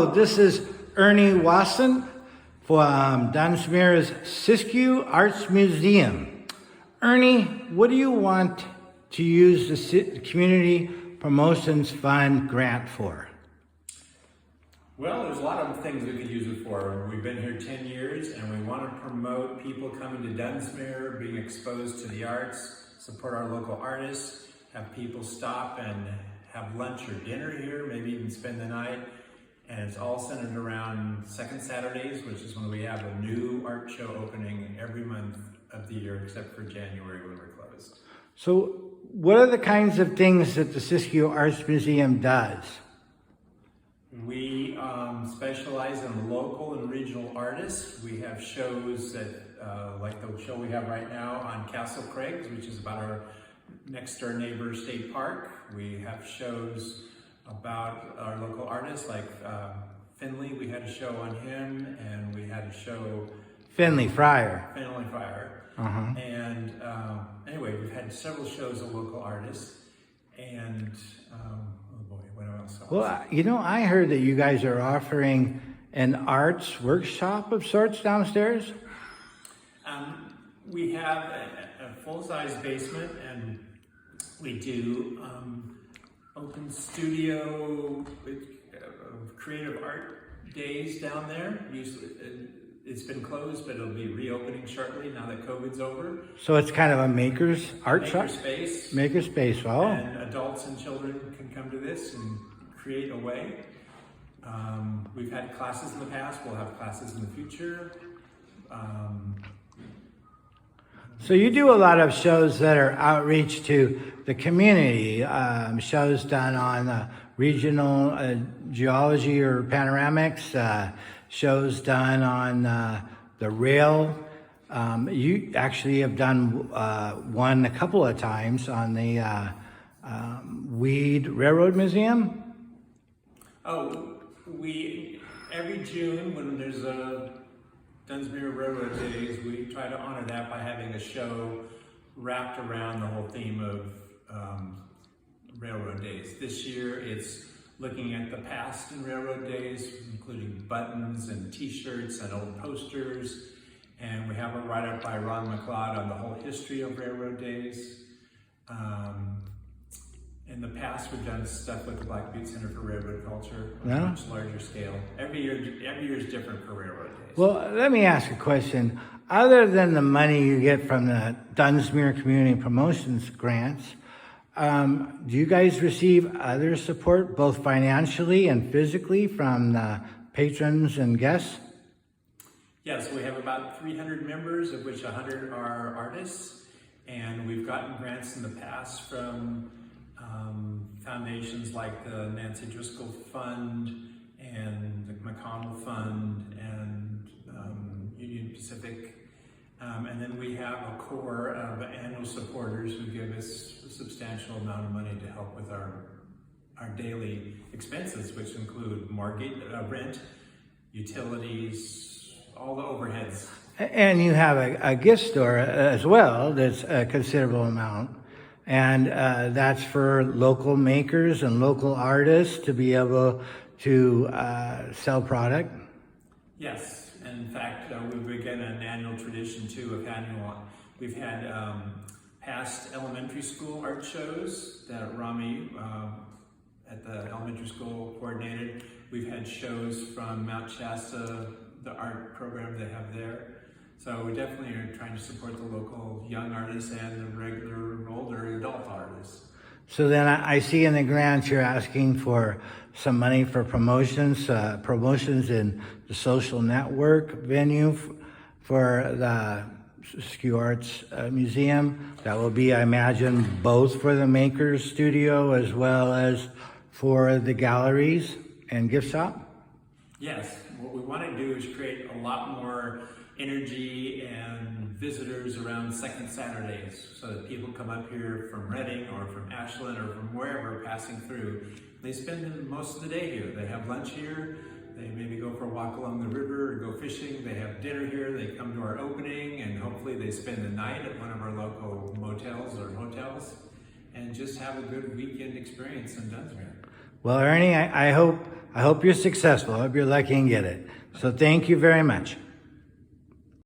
This is Ernie Wasson from Dunsmuir's Siskiyou Arts Museum. Ernie, what do you want to use the Community Promotions Fund grant for? Well, there's a lot of things we could use it for. We've been here 10 years and we want to promote people coming to Dunsmuir, being exposed to the arts, support our local artists, have people stop and have lunch or dinner here, maybe even spend the night. And it's all centered around second Saturdays, which is when we have a new art show opening every month of the year, except for January when we're closed. So what are the kinds of things that the Siskiyou Arts Museum does? We specialize in local and regional artists. We have shows that, like the show we have right now on Castle Craigs, which is about our next door neighbor state park. We have shows about our local artists, like Finley. We had a show on him, and we had a show... Finley Fryer. And anyway, we've had several shows of local artists, and oh boy, what else? Well, you know, I heard that you guys are offering an arts workshop of sorts downstairs. We have a full-size basement, and we do open studio creative art days down there. Usually, it's been closed, but it'll be reopening shortly now that COVID's over. So it's kind of a maker's art shop? Makerspace. Makerspace, oh. And adults and children can come to this and create a way. We've had classes in the past, we'll have classes in the future. So you do a lot of shows that are outreach to the community, shows done on regional geology or panoramics, shows done on the rail. You actually have done one a couple of times on the Weed Railroad Museum. Oh, every June when there's a Dunsmuir Railroad Days, we try to honor that by having a show wrapped around the whole theme of Railroad Days. This year it's looking at the past in Railroad Days, including buttons and t-shirts and old posters. And we have a write-up by Ron McLeod on the whole history of Railroad Days. In the past, we've done stuff with the Black Butte Center for Railroad Culture on a much larger scale. Every year is different for Railroad Days. Well, let me ask a question. Other than the money you get from the Dunsmuir Community Promotions grants, do you guys receive other support, both financially and physically, from the patrons and guests? Yes, we have about 300 members, of which 100 are artists. And we've gotten grants in the past from foundations like the Nancy Driscoll Fund and the McConnell Fund and Union Pacific. And then we have a core of annual supporters who give us a substantial amount of money to help with our daily expenses, which include mortgage, rent, utilities, all the overheads. And you have a gift store as well that's a considerable amount. And that's for local makers and local artists to be able to sell product? Yes. In fact, we've begun an annual tradition too of we've had past elementary school art shows that Rami at the elementary school coordinated. We've had shows from Mount Shasta, the art program they have there. So we definitely are trying to support the local young artists and the regular older adult artists. So then I see in the grants you're asking for some money for promotions in the social network venue for the Siskiyou Arts Museum. That will be, I imagine, both for the Makers Studio as well as for the galleries and gift shop? Yes, what we want to do is create a lot more energy and visitors around second Saturdays so that people come up here from Reading or from Ashland or from wherever passing through. They spend most of the day here. They have lunch here, they maybe go for a walk along the river or go fishing, they have dinner here, they come to our opening, and hopefully they spend the night at one of our local motels or hotels and just have a good weekend experience in Dunsmuir. Well, Ernie, I hope I hope you're successful. I hope you're lucky and get it. So thank you very much.